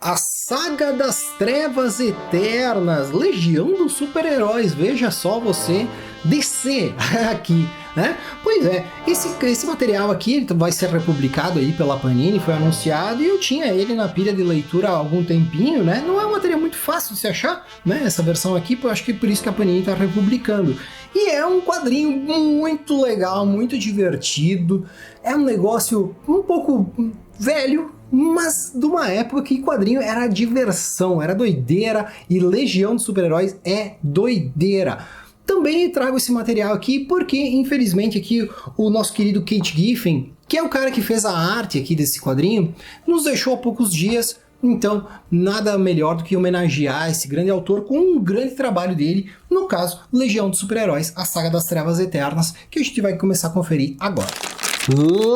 A Saga das Trevas Eternas, Legião dos Super-Heróis, veja só você, DC aqui, né? Pois é, esse material aqui vai ser republicado aí pela Panini, foi anunciado, e eu tinha ele na pilha de leitura há algum tempinho, né? Não é um material muito fácil de se achar, né? Essa versão aqui, eu acho que por isso que a Panini está republicando. E é um quadrinho muito legal, muito divertido, é um negócio um pouco velho, mas de uma época que quadrinho era diversão, era doideira, e Legião dos Super-Heróis é doideira. Também trago esse material aqui porque, infelizmente, aqui o nosso querido Kate Giffen, que é o cara que fez a arte aqui desse quadrinho, nos deixou há poucos dias. Então, nada melhor do que homenagear esse grande autor com um grande trabalho dele, no caso, Legião dos Super-Heróis, a Saga das Trevas Eternas, que a gente vai começar a conferir agora.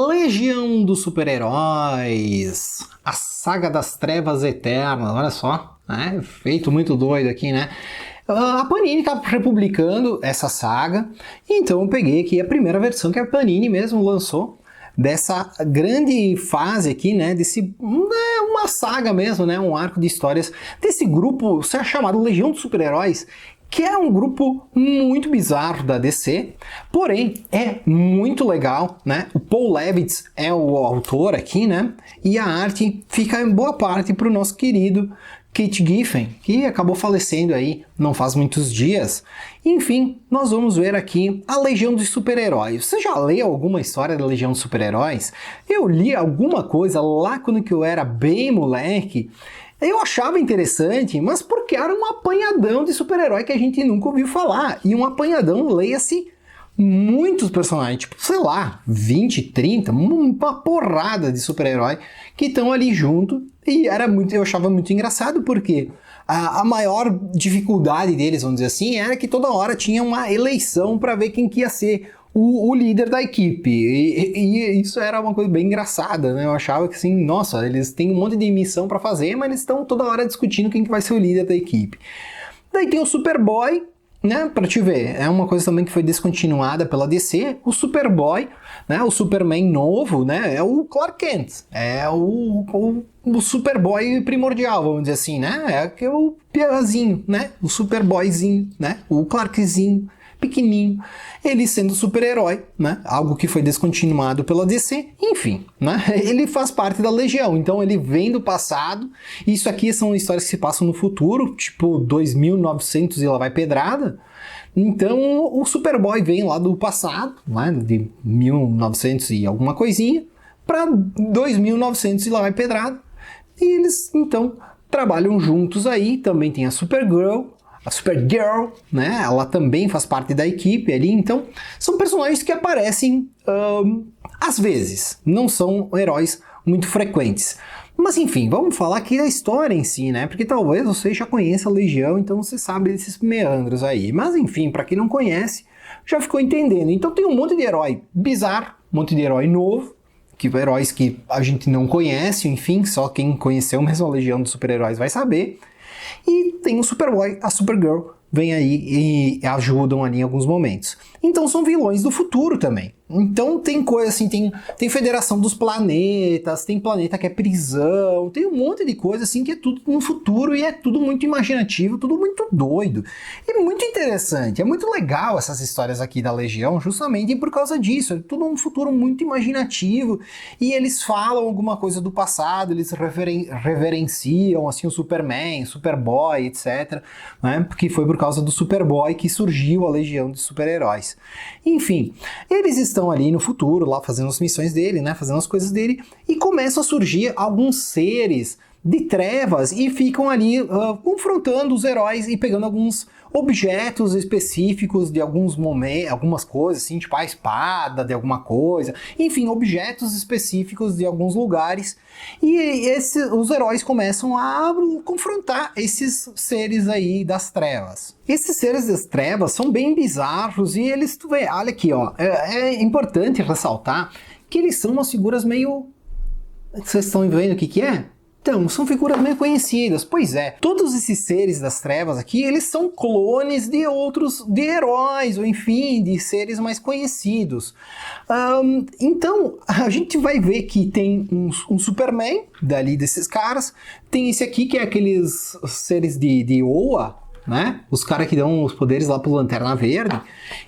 Legião dos Super-Heróis, a Saga das Trevas Eternas, olha só, né? Feito muito doido aqui, né? A Panini está republicando essa saga, então eu peguei aqui a primeira versão que a Panini mesmo lançou, dessa grande fase aqui, né, uma saga mesmo, né, um arco de histórias desse grupo chamado Legião dos Super-Heróis, que é um grupo muito bizarro da DC, porém é muito legal, né? O Paul Levitz é o autor aqui, né? E a arte fica em boa parte para o nosso querido Kate Giffen, que acabou falecendo aí não faz muitos dias. Enfim, nós vamos ver aqui a Legião dos Super-Heróis. Você já leu alguma história da Legião dos Super-Heróis? Eu li alguma coisa lá quando eu era bem moleque. Eu achava interessante, mas porque era um apanhadão de super-herói que a gente nunca ouviu falar. E um apanhadão, leia-se, muitos personagens, tipo, sei lá, 20, 30, uma porrada de super-herói que estão ali junto. E eu achava muito engraçado porque a maior dificuldade deles, vamos dizer assim, era que toda hora tinha uma eleição para ver quem que ia ser o líder da equipe, e isso era uma coisa bem engraçada, né? Eu achava que assim, nossa, eles têm um monte de missão para fazer, mas eles estão toda hora discutindo quem que vai ser o líder da equipe. Daí tem o Superboy, né? Pra te ver, é uma coisa também que foi descontinuada pela DC, o Superboy, né? O Superman novo, né? É o Clark Kent, é o Superboy primordial, vamos dizer assim, né? É o piazinho, né? O Superboyzinho, né? O Clarkzinho, pequenininho, ele sendo super-herói, né? Algo que foi descontinuado pela DC, enfim, né? Ele faz parte da Legião, então ele vem do passado. Isso aqui são histórias que se passam no futuro, tipo 2900 e lá vai pedrada. Então o Superboy vem lá do passado, né? De 1900 e alguma coisinha, para 2900 e lá vai pedrada. E eles então trabalham juntos aí. Também tem a Supergirl, né? Ela também faz parte da equipe ali, então são personagens que aparecem às vezes, não são heróis muito frequentes. Mas enfim, vamos falar aqui da história em si, né? Porque talvez você já conheça a Legião, então você sabe desses meandros aí. Mas enfim, para quem não conhece, já ficou entendendo. Então tem um monte de herói bizarro, um monte de herói novo, heróis que a gente não conhece, enfim, só quem conheceu mesmo a Legião dos Super-Heróis vai saber. E tem o Superboy, a Supergirl, vem aí e ajudam ali em alguns momentos. Então são vilões do futuro também. Então tem coisa assim, tem Federação dos Planetas, tem planeta que é prisão, tem um monte de coisa assim que é tudo no futuro e é tudo muito imaginativo, tudo muito doido. E muito interessante, é muito legal essas histórias aqui da Legião, justamente por causa disso. É tudo um futuro muito imaginativo e eles falam alguma coisa do passado, eles reverenciam assim o Superman, Superboy, etc. Né? Porque foi por causa do Superboy que surgiu a Legião de Super-Heróis. Enfim, eles estão ali no futuro, lá fazendo as missões dele, né, fazendo as coisas dele, e começam a surgir alguns seres de trevas e ficam ali confrontando os heróis e pegando alguns objetos específicos de alguns momentos, algumas coisas assim, tipo a espada de alguma coisa, enfim, objetos específicos de alguns lugares, e os heróis começam a confrontar esses seres aí das trevas. Esses seres das trevas são bem bizarros e eles, tu vê, olha aqui, ó, é importante ressaltar que eles são umas figuras meio... Vocês estão vendo o que que é? Então, são figuras meio conhecidas. Pois é, todos esses seres das trevas aqui, eles são clones de outros, de heróis, ou enfim, de seres mais conhecidos. Então, a gente vai ver que tem um Superman, dali desses caras, tem esse aqui que é aqueles seres de Oa, né? Os caras que dão os poderes lá pro Lanterna Verde.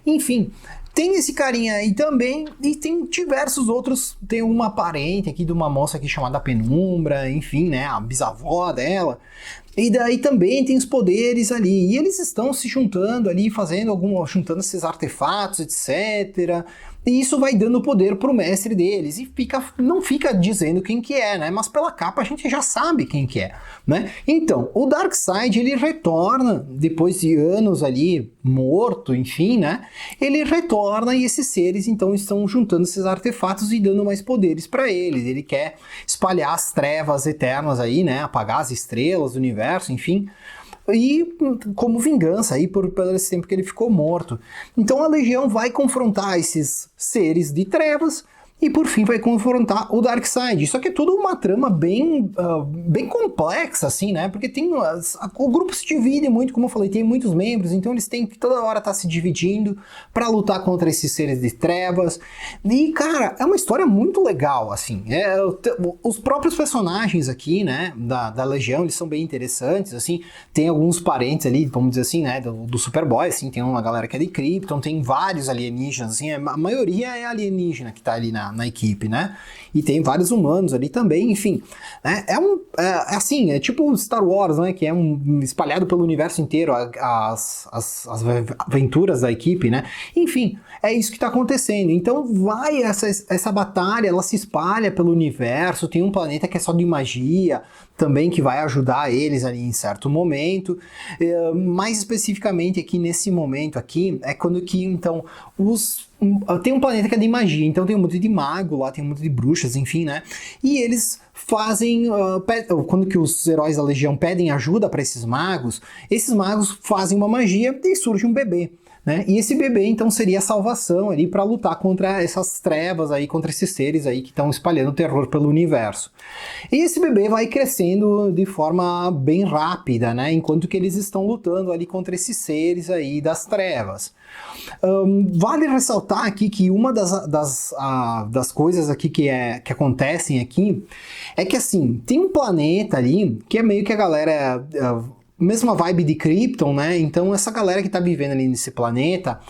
Enfim, tem esse carinha aí também, e tem diversos outros. Tem uma parente aqui de uma moça aqui chamada Penumbra, enfim, né, a bisavó dela. E daí também tem os poderes ali, e eles estão se juntando ali, juntando esses artefatos, etc. E isso vai dando poder pro mestre deles, e não fica dizendo quem que é, né? Mas pela capa a gente já sabe quem que é, né? Então, o Darkseid, ele retorna, depois de anos ali, morto, enfim, né? Ele retorna e esses seres, então, estão juntando esses artefatos e dando mais poderes para eles. Ele quer espalhar as trevas eternas aí, né? Apagar as estrelas do universo, enfim, e como vingança aí por esse tempo que ele ficou morto. Então a Legião vai confrontar esses seres de trevas e por fim vai confrontar o Darkseid. Só que é tudo uma trama bem complexa, assim, né? Porque o grupo se divide muito, como eu falei, tem muitos membros, então eles têm que toda hora estar se dividindo para lutar contra esses seres de trevas. E, cara, é uma história muito legal, assim. Os próprios personagens aqui, né, da Legião, eles são bem interessantes, assim. Tem alguns parentes ali, vamos dizer assim, né, do Superboy, assim, tem uma galera que é de Krypton, tem vários alienígenas, assim, a maioria é alienígena que tá ali na equipe, né? E tem vários humanos ali também, enfim. Né? É tipo Star Wars, né? Que é espalhado pelo universo inteiro as aventuras da equipe, né? Enfim, é isso que tá acontecendo. Então vai essa batalha, ela se espalha pelo universo, tem um planeta que é só de magia, também que vai ajudar eles ali em certo momento. Mais especificamente aqui nesse momento aqui, é quando que então tem um planeta que é de magia, então tem um monte de mago lá, tem um monte de bruxas, enfim, né? E eles fazem, quando que os heróis da Legião pedem ajuda para esses magos fazem uma magia e surge um bebê. Né? E esse bebê, então, seria a salvação ali para lutar contra essas trevas aí, contra esses seres aí que estão espalhando terror pelo universo. E esse bebê vai crescendo de forma bem rápida, né? Enquanto que eles estão lutando ali contra esses seres aí das trevas. Vale ressaltar aqui que uma das coisas aqui que acontecem aqui é que, assim, tem um planeta ali que é meio que a galera... mesma vibe de Krypton, né? Então essa galera que tá vivendo ali nesse planeta,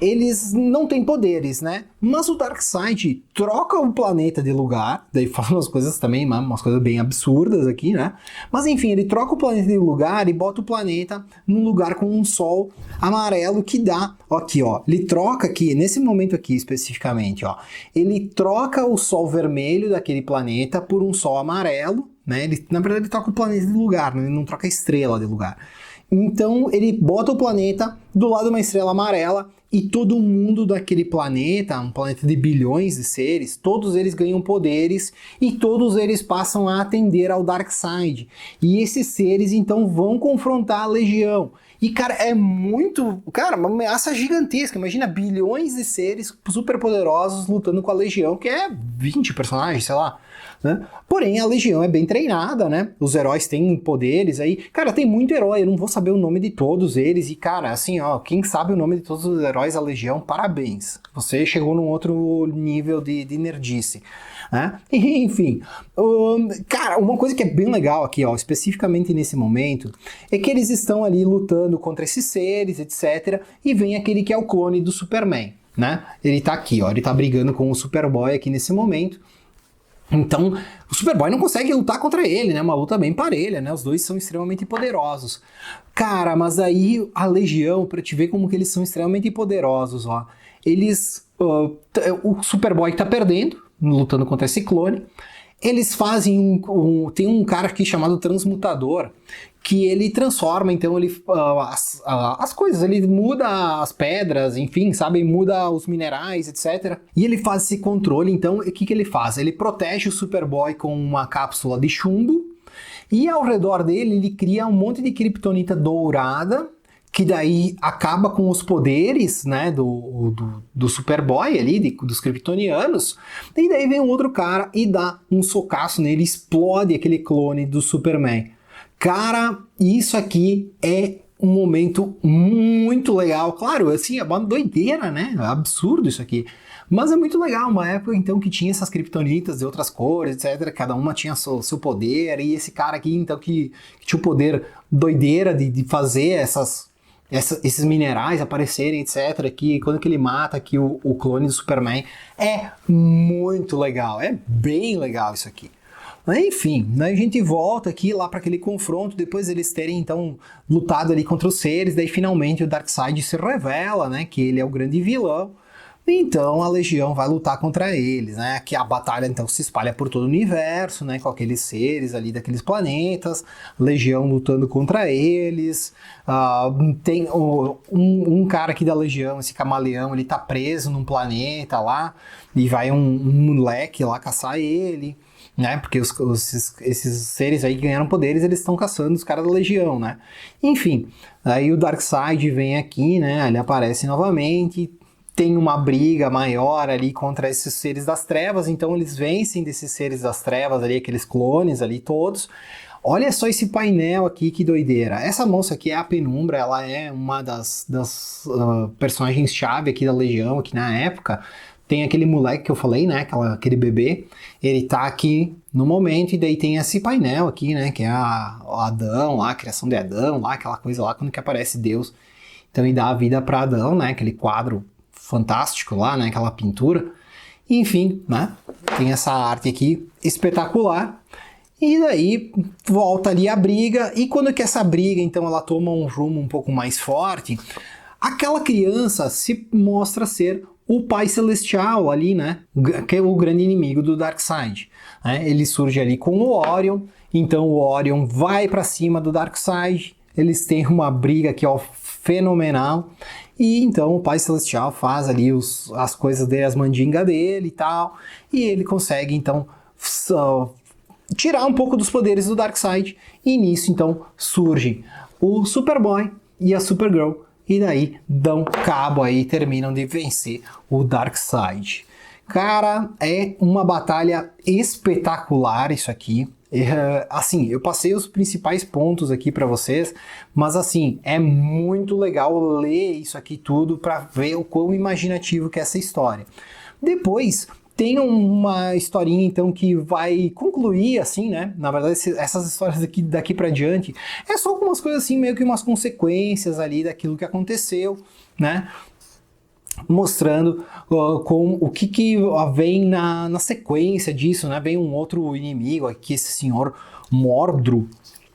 eles não têm poderes, né? Mas o Darkseid troca o planeta de lugar, daí fala umas coisas também, umas coisas bem absurdas aqui, né? Mas enfim, ele troca o planeta de lugar e bota o planeta num lugar com um sol amarelo que dá, aqui ó, ele troca aqui, nesse momento aqui especificamente, ó, ele troca o sol vermelho daquele planeta por um sol amarelo, né? Na verdade ele troca o planeta de lugar, né? Ele não troca a estrela de lugar. Então ele bota o planeta do lado de uma estrela amarela e todo mundo daquele planeta, um planeta de bilhões de seres, todos eles ganham poderes e todos eles passam a atender ao Darkseid. E esses seres então vão confrontar a Legião. E, cara, uma ameaça gigantesca. Imagina bilhões de seres super poderosos lutando com a Legião, que é 20 personagens, sei lá. Né? Porém, a Legião é bem treinada, né? Os heróis têm poderes aí. Cara, tem muito herói, eu não vou saber o nome de todos eles. E, cara, assim, ó, quem sabe o nome de todos os heróis da Legião, parabéns. Você chegou num outro nível de nerdice. Né? Enfim, cara, uma coisa que é bem legal aqui, ó, especificamente nesse momento, é que eles estão ali lutando contra esses seres, etc. E vem aquele que é o clone do Superman, né? Ele tá aqui, ó, ele tá brigando com o Superboy aqui nesse momento. Então, o Superboy não consegue lutar contra ele, né? Uma luta bem parelha, né? Os dois são extremamente poderosos. Cara, mas aí a Legião, pra te ver como que eles são extremamente poderosos, ó. O Superboy tá perdendo, lutando contra esse clone. Eles fazem tem um cara aqui chamado Transmutador, que ele transforma, então, as coisas, ele muda as pedras, enfim, sabe, muda os minerais, etc. E ele faz esse controle, então, o que ele faz? Ele protege o Superboy com uma cápsula de chumbo, e ao redor dele ele cria um monte de kryptonita dourada, que daí acaba com os poderes, né, do Superboy ali, dos kryptonianos, e daí vem um outro cara e dá um socaço nele, explode aquele clone do Superman. Cara, isso aqui é um momento muito legal. Claro, assim, é uma doideira, né? É absurdo isso aqui. Mas é muito legal, uma época então que tinha essas kryptonitas de outras cores, etc. Cada uma tinha seu poder, e esse cara aqui então que tinha o poder doideira de fazer esses minerais aparecerem, etc. Que quando que ele mata aqui o clone do Superman, é muito legal, é bem legal isso aqui. Enfim, né, a gente volta aqui lá para aquele confronto, depois eles terem então lutado ali contra os seres, daí finalmente o Darkseid se revela, né, que ele é o grande vilão. Então a Legião vai lutar contra eles, né? Que a batalha então se espalha por todo o universo, né? Com aqueles seres ali daqueles planetas, Legião lutando contra eles. Tem um cara aqui da Legião, esse camaleão, ele tá preso num planeta lá e vai um moleque lá caçar ele, né? Porque esses seres aí que ganharam poderes, eles estão caçando os caras da Legião, né? Enfim, aí o Darkseid vem aqui, né? Ele aparece novamente. Tem uma briga maior ali contra esses seres das trevas, então eles vencem desses seres das trevas ali, aqueles clones ali todos. Olha só esse painel aqui, que doideira. Essa moça aqui é a Penumbra, ela é uma das personagens-chave aqui da Legião, aqui na época. Tem aquele moleque que eu falei, né, aquele bebê, ele tá aqui no momento, e daí tem esse painel aqui, né, que é o Adão lá, a criação de Adão lá, aquela coisa lá, quando que aparece Deus. Então ele dá a vida para Adão, né, aquele quadro fantástico lá, né, aquela pintura. Enfim, né, tem essa arte aqui espetacular. E daí volta ali a briga, e quando que essa briga, então, ela toma um rumo um pouco mais forte, aquela criança se mostra ser o Pai Celestial ali, né, que é o grande inimigo do Darkseid. Né? Ele surge ali com o Orion, então o Orion vai para cima do Darkseid, eles têm uma briga aqui, ó, fenomenal. E então o Pai Celestial faz ali as coisas dele, as mandingas dele e tal, e ele consegue então tirar um pouco dos poderes do Darkseid, e nisso então surgem o Superboy e a Supergirl, e daí dão cabo aí, terminam de vencer o Darkseid. Cara, é uma batalha espetacular isso aqui. Assim, eu passei os principais pontos aqui para vocês, mas assim, é muito legal ler isso aqui tudo para ver o quão imaginativo que é essa história. Depois tem uma historinha então que vai concluir assim, né? Na verdade, essas histórias daqui para diante é só algumas coisas assim, meio que umas consequências ali daquilo que aconteceu, né? Mostrando o que vem na sequência disso, né? Vem um outro inimigo aqui, esse senhor Mordru.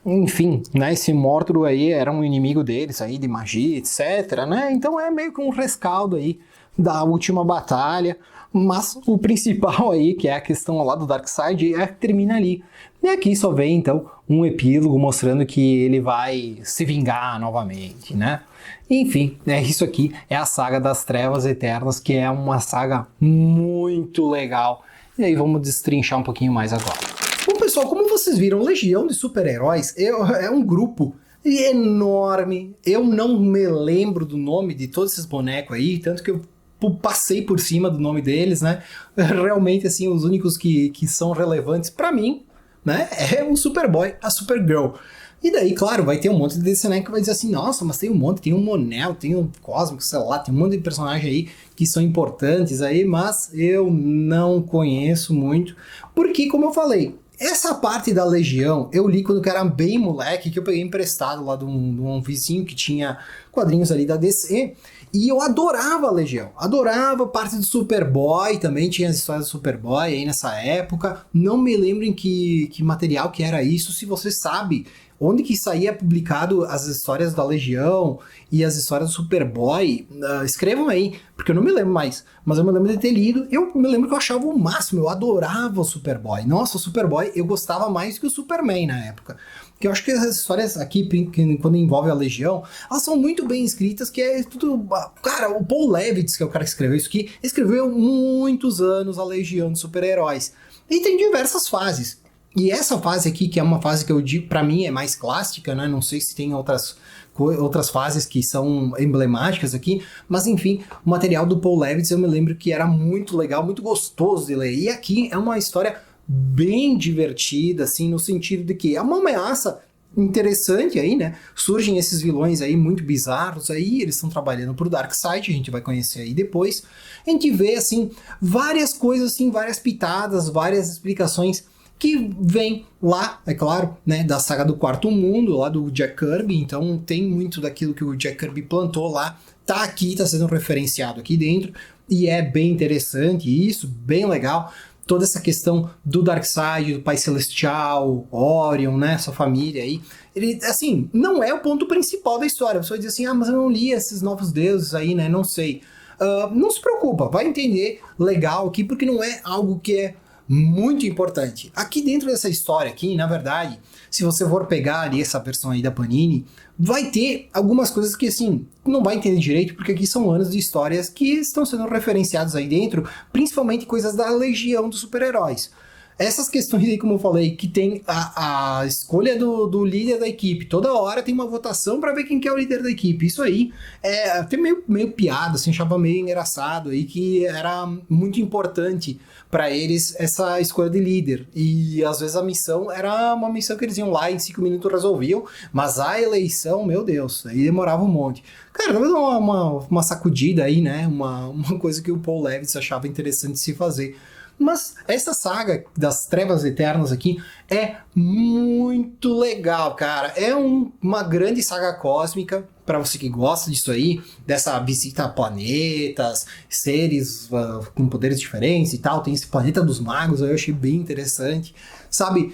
Enfim, né? Esse Mordru aí era um inimigo deles aí, de magia, etc, né? Então é meio que um rescaldo aí da última batalha, mas o principal aí, que é a questão lá do Darkseid, termina ali. E aqui só vem então um epílogo mostrando que ele vai se vingar novamente, né? Enfim, isso aqui é a saga das Trevas Eternas, que é uma saga muito legal. E aí vamos destrinchar um pouquinho mais agora. Bom, pessoal, como vocês viram, Legião de Super-Heróis é um grupo enorme. Eu não me lembro do nome de todos esses bonecos aí, tanto que eu passei por cima do nome deles, né? Realmente, assim, os únicos que são relevantes para mim, né, é o Superboy, a Supergirl. E daí, claro, vai ter um monte de DC que vai dizer assim, nossa, mas tem um monte, tem o Mon-El, tem o Cósmico, sei lá, tem um monte de personagens aí que são importantes aí, mas eu não conheço muito, porque, como eu falei, essa parte da Legião eu li quando eu era bem moleque, que eu peguei emprestado lá de um vizinho que tinha quadrinhos ali da DC, e eu adorava a Legião, adorava parte do Superboy, também tinha as histórias do Superboy aí nessa época. Não me lembro em que material que era isso, se você sabe onde que saía publicado as histórias da Legião e as histórias do Superboy, escrevam aí, porque eu não me lembro mais, mas eu me lembro de ter lido. Eu me lembro que eu achava o máximo, eu adorava o Superboy. Nossa, o Superboy eu gostava mais que o Superman na época. Porque eu acho que as histórias aqui, quando envolve a Legião, elas são muito bem escritas, que é tudo... Cara, o Paul Levitz, que é o cara que escreveu isso aqui, escreveu muitos anos a Legião de Super-Heróis. E tem diversas fases. E essa fase aqui, que é uma fase que eu digo, pra mim é mais clássica, né? Não sei se tem outras fases que são emblemáticas aqui, mas enfim, o material do Paul Levitz eu me lembro que era muito legal, muito gostoso de ler. E aqui é uma história bem divertida, assim, no sentido de que é uma ameaça interessante aí, né? Surgem esses vilões aí muito bizarros aí, eles estão trabalhando pro Darkseid, a gente vai conhecer aí depois. A gente vê, assim, várias coisas, assim, várias pitadas, várias explicações que vem lá, é claro, né, da saga do Quarto Mundo, lá do Jack Kirby, então tem muito daquilo que o Jack Kirby plantou lá, tá aqui, tá sendo referenciado aqui dentro, e é bem interessante isso, bem legal. Toda essa questão do Darkseid, do Pai Celestial, Orion, né, essa família aí, ele, assim, não é o ponto principal da história. Você vai dizer assim, mas eu não li esses novos deuses aí, né, não sei. Não se preocupa, vai entender legal aqui, porque não é algo que é muito importante. Aqui dentro dessa história aqui, na verdade, se você for pegar ali essa versão aí da Panini, vai ter algumas coisas que, assim, não vai entender direito, porque aqui são anos de histórias que estão sendo referenciados aí dentro, principalmente coisas da Legião dos Super-Heróis. Essas questões aí, como eu falei, que tem a escolha do líder da equipe, toda hora tem uma votação para ver quem que é o líder da equipe. Isso aí é até meio piada, assim, achava meio engraçado aí, que era muito importante para eles essa escolha de líder. E às vezes a missão era uma missão que eles iam lá e em 5 minutos resolviam, mas a eleição, meu Deus, aí demorava um monte. Cara, talvez uma sacudida aí, né? Uma coisa que o Paul Levitz achava interessante de se fazer. Mas essa saga das Trevas Eternas aqui é muito legal, cara. É uma grande saga cósmica, para você que gosta disso aí, dessa visita a planetas, seres com poderes diferentes e tal. Tem esse planeta dos magos, eu achei bem interessante. Sabe,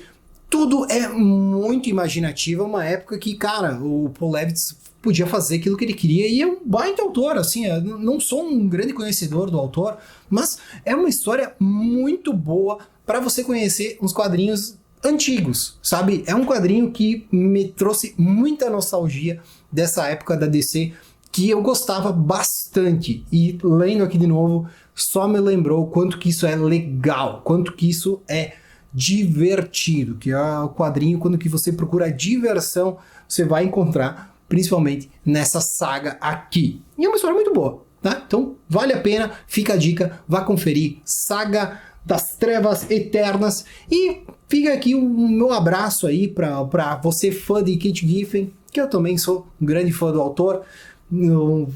tudo é muito imaginativo. É uma época que, cara, o Paul Levitz podia fazer aquilo que ele queria, e é um baita autor, assim, eu não sou um grande conhecedor do autor, mas é uma história muito boa para você conhecer uns quadrinhos antigos, sabe? É um quadrinho que me trouxe muita nostalgia dessa época da DC, que eu gostava bastante, e lendo aqui de novo, só me lembrou quanto que isso é legal, quanto que isso é divertido, que é o quadrinho, quando que você procura diversão, você vai encontrar principalmente nessa saga aqui. E é uma história muito boa, tá? Então, vale a pena, fica a dica, vá conferir Saga das Trevas Eternas. E fica aqui o meu abraço aí para você, fã de Kate Giffen, que eu também sou um grande fã do autor.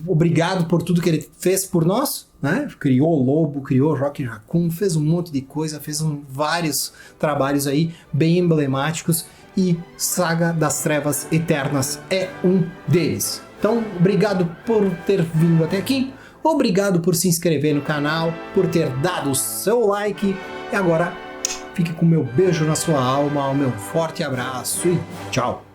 Obrigado por tudo que ele fez por nós, né? Criou o Lobo, criou Rocket Raccoon, fez um monte de coisa, fez vários trabalhos aí bem emblemáticos, e Saga das Trevas Eternas é um deles. Então, obrigado por ter vindo até aqui, obrigado por se inscrever no canal, por ter dado o seu like, e agora fique com o meu beijo na sua alma, o meu forte abraço e tchau!